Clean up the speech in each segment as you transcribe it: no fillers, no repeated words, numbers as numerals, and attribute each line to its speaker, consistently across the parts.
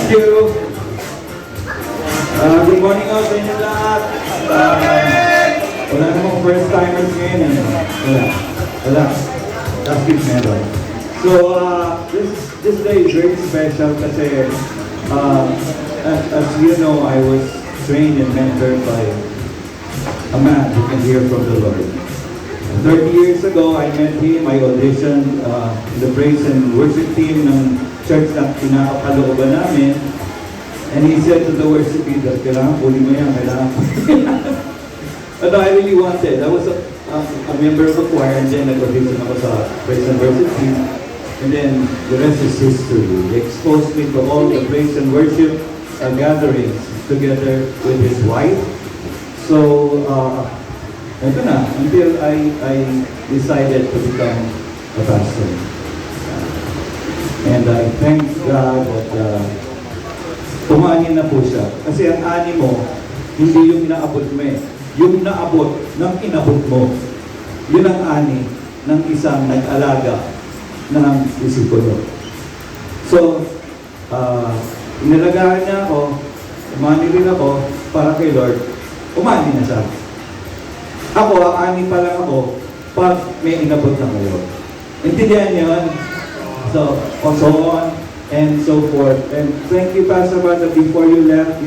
Speaker 1: Thank you. Good morning out sa inyo lahat. Wala namang first timers ngayon eh. Wala. Last week meron. So, this day is very special kasi as you know, I was trained and mentored by a man who can hear from the Lord. 30 years ago, I met him. I auditioned the praise and worship team ng church na pinakakalooban namin. And he said to the worship leader, kailangan puli mo yan, kailangan puli mo yan. But I really wanted. I was a member of the choir, and then nag-audition ako sa praise and worship team. And then the rest is history. He exposed me to all the praise and worship gatherings together with his wife. So, ito na, until I decided to become a pastor. And I thank God that umani na po siya. Kasi ang ani mo, hindi yung inaabot mo eh. Yung naabot ng inabot mo. Yun ang ani ng isang nag-alaga ng disipulo. So, inalagaan niya ako, umani rin ako para kay Lord, umani na siya. Ako, ani pa lang ako pag may inabot na kayo. Intindihan niyo yun? So on and so forth. And thank you, Pastor Banda. Before you left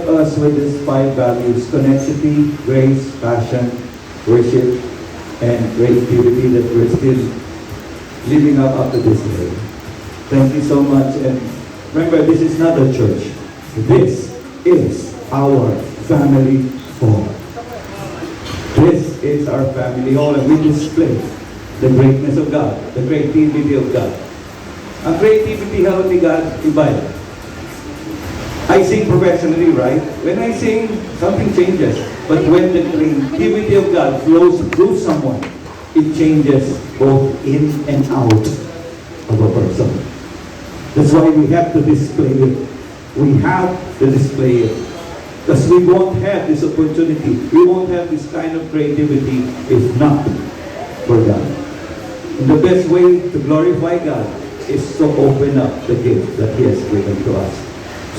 Speaker 1: us with these 5 values: connectivity, grace, passion, worship, and creativity that we're still living up to this day. Thank you so much. And remember, this is not a church. This is our family home. This is our family hall, and we display the greatness of God, the creativity of God. Ang creativity how ni God, iba. I sing professionally, right? When I sing, something changes. But when the creativity of God flows through someone, it changes both in and out of a person. That's why we have to display it. We have to display it. Because we won't have this opportunity, we won't have this kind of creativity if not for God. And the best way to glorify God is to open up the gift that He has given to us.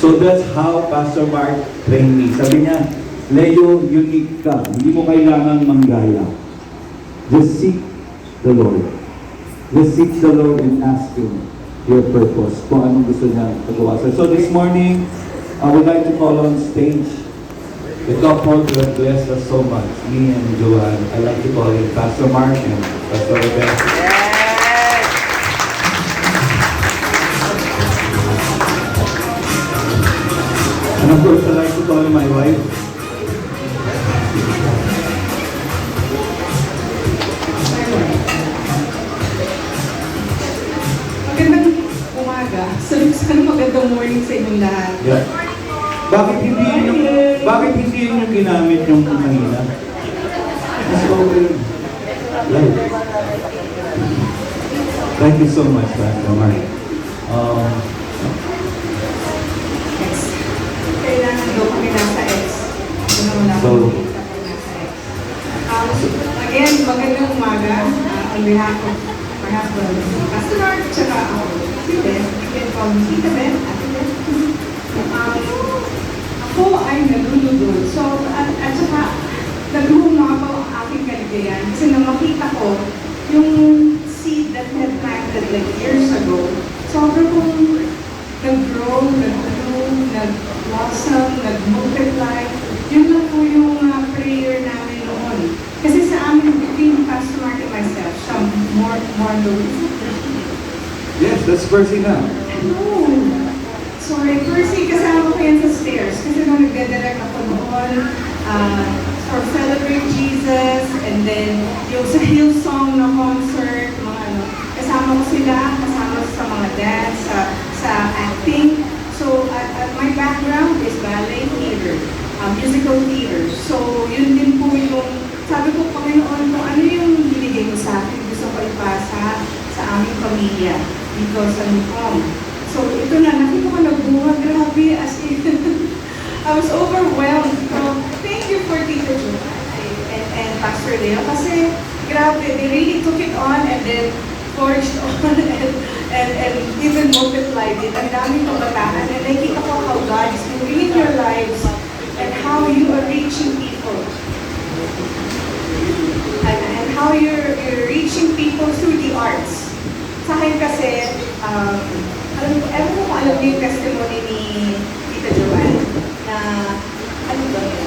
Speaker 1: So that's how Pastor Mark trained me. Sabi niya, Leo, unique ka. Hindi mo kailangan manggaya. Just seek the Lord. Just seek the Lord and ask Him your purpose. Kung anong gusto niya pagawa. So this morning, I would like to call on stage the couple who have blessed us so much, me and Joanne. I like to call it Pastor Mark and Pastor Rebecca. And of course, I like to call my wife.
Speaker 2: Magandang umaga. Sana magandang morning sa inyong lahat.
Speaker 1: Yeah. Bakit hindi yun yung ginamit yung kanina? Mas okay. Thank you so much, Pastor Mark.
Speaker 2: Kailangan daw kami nasa X. Again, magandang umaga. On behalf of my husband, Pastor Mark, tsaka ako, si Beth. You can call me Tita Beth, Ate Beth. Ako ay naglulugod. So, at saka, naglumabaw ang aking kaligayan. Kasi nang makita ko, yung seed that had planted like years ago, sobrang kong nag-grow, nag-bloom, nag-blossom, nag-multiply. Yun lang po yung prayer namin noon. Kasi sa amin, between Pastor Mark and myself, siya more
Speaker 1: Yes, that's Percy now.
Speaker 2: No. Sorry, Percy, kasama ko yan sa stairs. Kasi nung nagdadirect ako noon, for Celebrate Jesus, and then yung sa Hillsong na concert, mga kasama ko sila, kasama sa mga dance, sa acting. So, my background is ballet theater, musical theater. So, yun din po yung, sabi ko, Panginoon, kung ano yung binigay mo sa akin, gusto ko ipasa sa aming pamilya because sa Nucomm. So, ito na, nakita ko nagbuha, grabe, as in, I was overwhelmed. So, thank you for Tita Jo and Pastor Leo kasi, grabe, they really took it on and then forged on and even multiplied it. Ang daming Sa akin kasi, ewan ko kung alam niyo yung testimony ni Tita Joanne na, ano ba yun?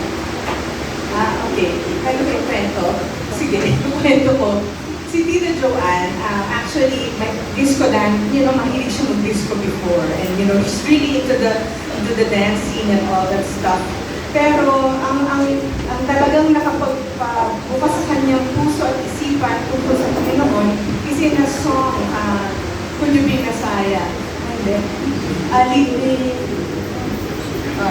Speaker 2: Okay. Kaya ko yung kwento. Sige, yung kwento ko. Si Tita Joanne, actually, may disco dance, mahilig siya mag-disco before. And, she's really into the dance scene and all that stuff. Pero, ang talagang nakapagbukas sa kanyang puso at isipan tungkol sa Panginoon is in a song, Could You Be Messiah? Hindi. Lead Me.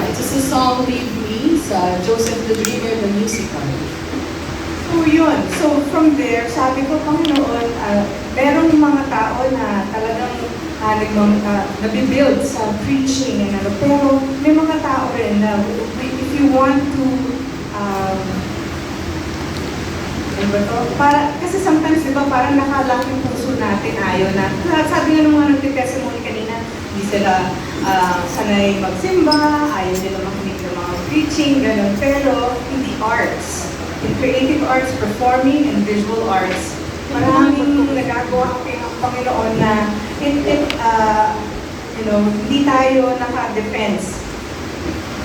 Speaker 3: It's just a song, Lead Me, sa Joseph the Dreamer, the musical.
Speaker 2: So yun. So from there, sabi ko, Panginoon, merong mga tao na talagang nabibuild sa preaching and ano. Pero may mga tao rin na if you want to, ano ba to? Kasi sometimes, di ba, parang nakalak yung puso natin, ayaw na. Sabi nga ng mga nagtitestimony kanina, hindi sila sanay magsimba, ayaw nila makinig ng mga preaching, gano'n. Pero hindi arts. In creative arts, performing, and visual arts, maraming nagagawa ang Panginoon na hindi tayo naka-defense.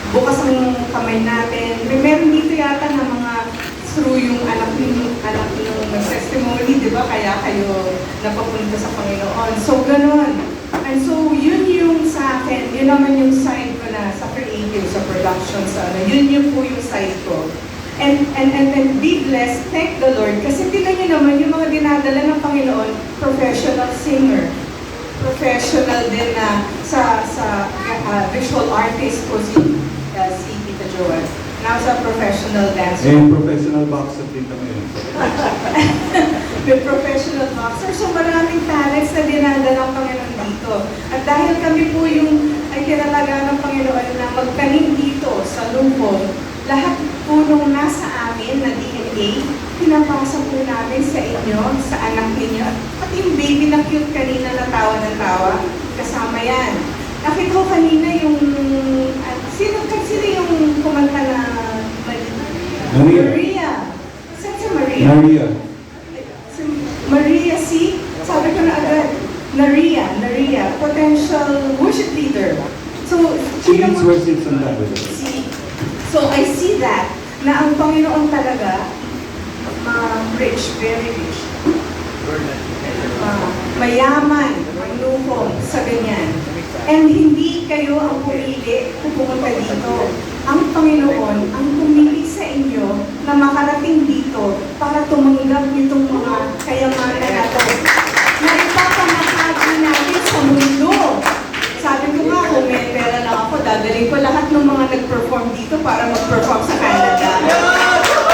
Speaker 2: Bukas ang kamay natin. Meron dito yata na mga through yung anak ng testimony, di ba? Kaya kayo napapunta sa Panginoon. So, ganun. And so, yun yung sa akin, yun naman yung side ko na sa creative, sa production, sa yun po yung side ko. And be blessed, thank the Lord. Kasi tignan niyo naman yung mga dinadala ng Panginoon, professional singer, professional din na sa visual artist ko si Tita Joanne. Now sa professional dancer.
Speaker 1: And professional boxer din kami yun.
Speaker 2: With professional boxer. So maraming talents na dinadala ng Panginoon dito. At dahil kami po yung ay kinalaga ng Panginoon na magtanim dito sa Nucomm, lahat po nung nasa amin na DNA, pinapasa po namin sa inyo, sa anak ninyo. At yung baby na cute kanina na tawa ng tawa, kasama yan. Nakita ko kanina yung, sino yung kumanta na Maria. Saan si Maria? Maria, see? Sabi ko na agad, Naria, potential worship leader. So,
Speaker 1: She leads worship sometimes.
Speaker 2: So I see that, na ang Panginoon talaga, rich, very rich. Mayaman, ang Nucomm sa ganyan. And hindi kayo ang pumili kung pumunta dito. Ang Panginoon ang pumili sa inyo na makarating dito para tumanggap nitong mga kayamanan na ito na ipapamahagi natin sa mundo. Sabi ko nga, kung may pera lang ako, dadaling ko lahat ng mga nag-perform dito para mag-perform sa Canada.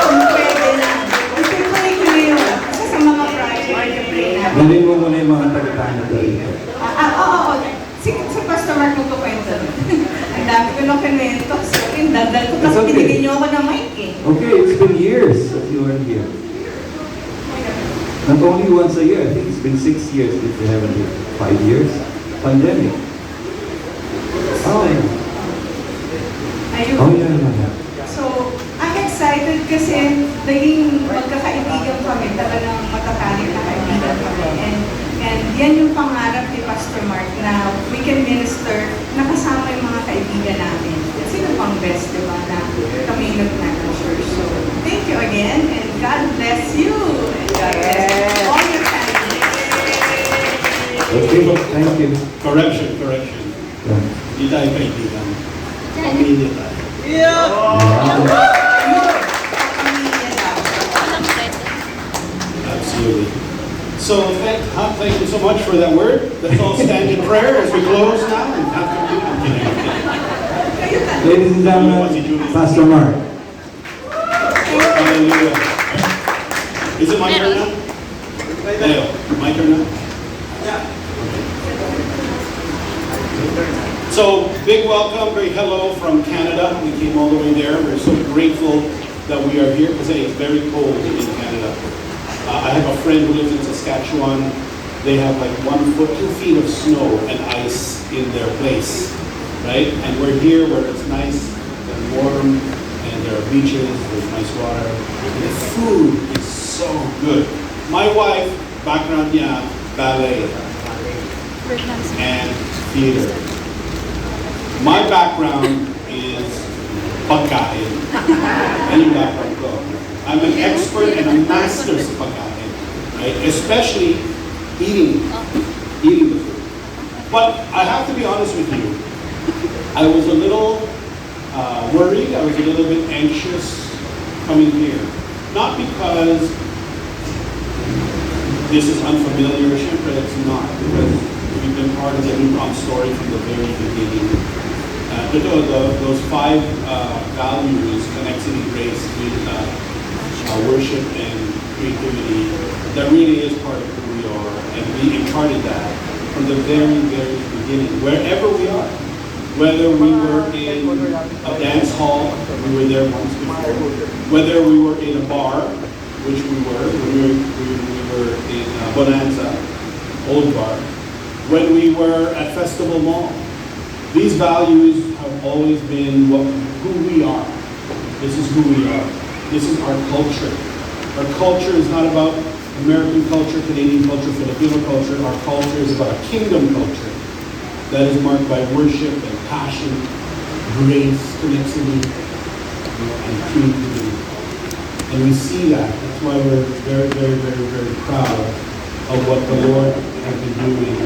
Speaker 2: Kung pwede lang. Ipipray ko na yun. Kasi sa mga project, ipipray natin.
Speaker 1: Galing mo muna yung mga taga-Canada dito.
Speaker 2: Oo. Si Pastor Mark magkukwento. Ang dami ko ng kinwento. So, yung dadal ko. Tapos pinigyan niyo ako ng mic eh.
Speaker 1: Okay, it's been years that you weren't here. Not only once a year, I think it's been 6 years that you haven't here. 5 years? Pandemic. Oh,
Speaker 2: Ayun.
Speaker 1: oh yeah.
Speaker 2: So, I'm excited kasi naging magkakaibigan kami, talagang matatalik na kaibigan kami. And yan yung pangarap ni Pastor Mark na we can minister na kasama yung mga kaibigan namin. Sino pang best, di ba, na kami nag-church. So, thank you again and God bless you. And God bless all your family.
Speaker 1: Okay, thank you.
Speaker 4: Correction.
Speaker 1: Yeah.
Speaker 4: Hindi tayo kaibigan. Pamilya tayo. Absolutely. So thank you so much for that word. Let's all stand in prayer as we close now and have communion.
Speaker 1: Ladies and gentlemen, Pastor Mark.
Speaker 4: Hallelujah. Is it my turn now? Leo, my turn now? So, big welcome, great hello from Canada. We came all the way there. We're so grateful that we are here because it's very cold in Canada. I have a friend who lives in Saskatchewan. They have like 1 foot, 2 feet of snow and ice in their place, right? And we're here where it's nice and warm, and there are beaches, there's nice water, and the food is so good. My wife, background niya, ballet. and theater. My background is pagkain. Any background ko. I'm an expert and a master sa pagkain, right? Especially eating the food. But I have to be honest with you. I was a little worried. I was a little bit anxious coming here. Not because this is unfamiliar, but it's not. Because we've been part of the Nucomm story from the very beginning. Those 5 values, connectivity, grace, worship, and creativity, that really is part of who we are. And we imparted that from the very, very beginning, wherever we are. Whether we were in a dance hall, we were there once before. Whether we were in a bar, which we were in Bonanza, Old Bar. When we were at Festival Mall. These values have always been who we are. This is who we are. This is our culture. Our culture is not about American culture, Canadian culture, Filipino culture. Our culture is about a kingdom culture that is marked by worship and passion, grace, connectivity, and creativity. And we see that. That's why we're very, very, very, very proud of what the Lord has been doing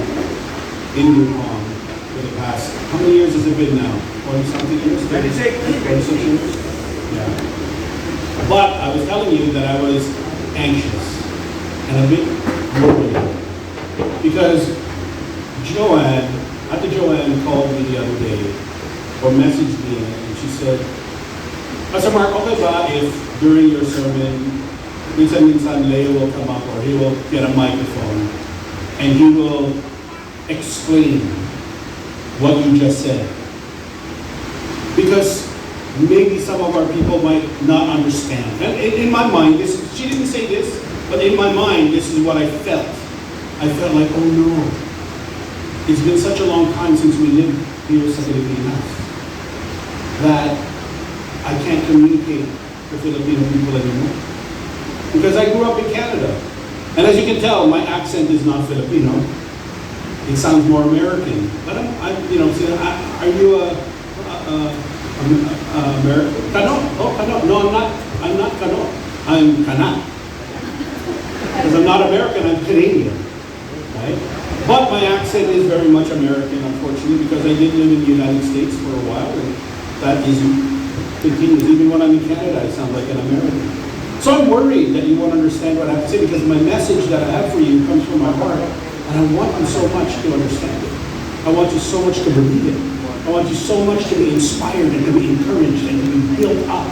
Speaker 4: in Nucomm for the past, how many years has it been now? 20-something years? 26 years? Yeah. But I was telling you that I was anxious and a bit worried because Ate Joanne called me the other day or messaged me and she said, Pastor Mark, okay ba if during your sermon, minsan Leo will come up or he will get a microphone and he will explain what you just said? Because maybe some of our people might not understand. And in my mind, she didn't say this, but in my mind, this is what I felt. I felt like, oh no, it's been such a long time since we lived here sa Pilipinas that I can't communicate with Filipino people anymore. Because I grew up in Canada. And as you can tell, my accent is not Filipino. It sounds more American. But are you American? Kano? Oh, Kano. No, I'm not Kano. I'm Kana. Because I'm not American, I'm Canadian. Right? But my accent is very much American, unfortunately, because I did live in the United States for a while, and that continues. Even when I'm in Canada, I sound like an American. So I'm worried that you won't understand what I have to say, because my message that I have for you comes from my heart, and I want you so much to understand it. I want you so much to believe it. I want you so much to be inspired and to be encouraged and to be built up,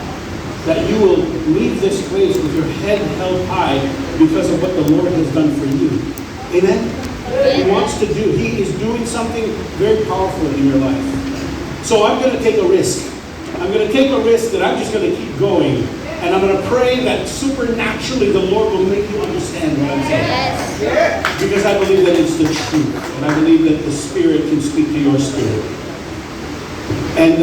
Speaker 4: that you will leave this place with your head held high because of what the Lord has done for you. Amen? He wants to do. He is doing something very powerful in your life. So I'm going to take a risk. I'm going to take a risk that I'm just going to keep going. And I'm going to pray that supernaturally the Lord will make you understand what I'm saying. Yes. Because I believe that it's the truth. And I believe that the Spirit can speak to your spirit. And,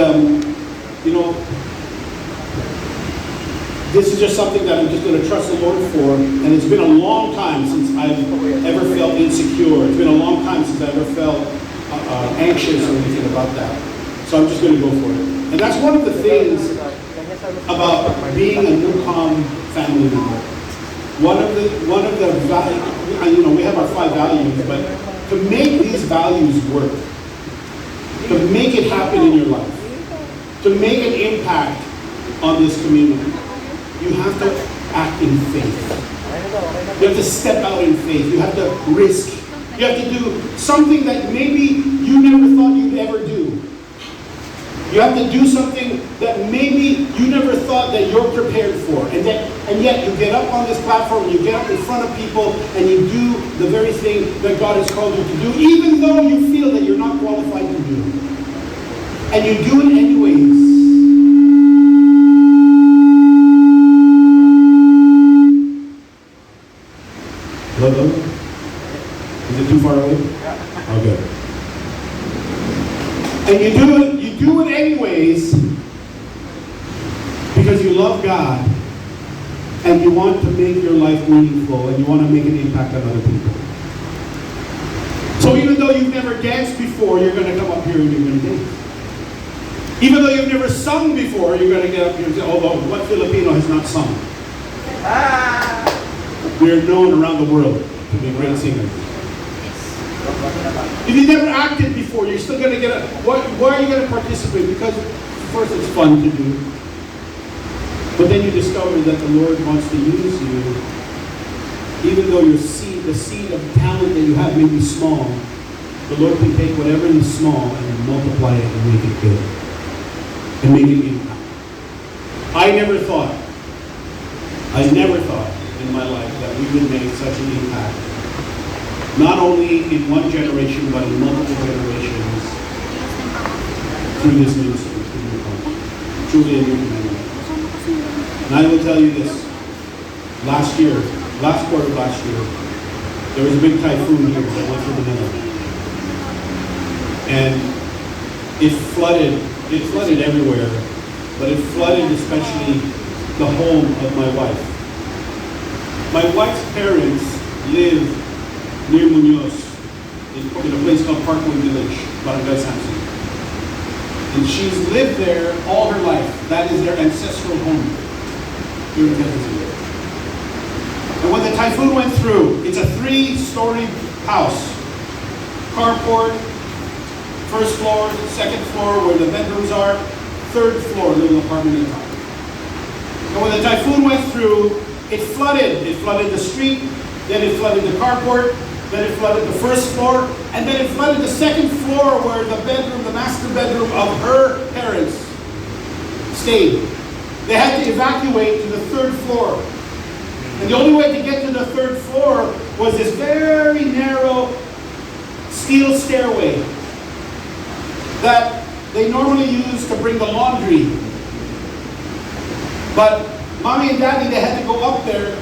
Speaker 4: this is just something that I'm just going to trust the Lord for. And it's been a long time since I've ever felt insecure. It's been a long time since I ever felt anxious or anything about that. So I'm just going to go for it. And that's one of the things about being a Nucomm family member. One of the values, we have our 5 values, but to make these values work, to make it happen in your life, to make an impact on this community, you have to act in faith. You have to step out in faith. You have to risk. You have to do something that maybe you never thought you'd ever do. You have to do something that maybe you never thought that you're prepared for. And yet you get up on this platform, and you get up in front of people, and you do the very thing that God has called you to do, even though you feel that you're not qualified to do. And you do it anyways. Hello? Is it too far away? Yeah. Okay. And you do it anyways because you love God and you want to make your life meaningful and you want to make an impact on other people. So even though you've never danced before, you're going to come up here and you're going to dance. Even though you've never sung before, you're going to get up here and say, although what Filipino has not sung? We're known around the world to be great singers. If you never acted before, you're still going to get up. Why are you going to participate? Because first it's fun to do. But then you discover that the Lord wants to use you. Even though the seed of talent that you have may be small, the Lord can take whatever is small and multiply it and make it good. And make it impact. I never thought in my life that we would make such an impact. Not only in one generation, but in multiple generations through this ministry, through Nucomm. Truly a new community. And I will tell you this, last quarter of last year, there was a big typhoon here that went through Manila. And it flooded everywhere, but it flooded especially the home of my wife. My wife's parents live near Muñoz, in a place called Parkwood Village, Barangay Samson. And she's lived there all her life. That is their ancestral home here in Quezon City. And when the typhoon went through, it's a 3-story house. Carport, first floor, second floor where the bedrooms are, third floor, little apartment on top. And when the typhoon went through, it flooded. It flooded the street, then it flooded the carport, then it flooded the first floor, and then it flooded the second floor where the bedroom, the master bedroom of her parents stayed. They had to evacuate to the third floor. And the only way to get to the third floor was this very narrow steel stairway that they normally use to bring the laundry. But Mommy and Daddy, they had to go up there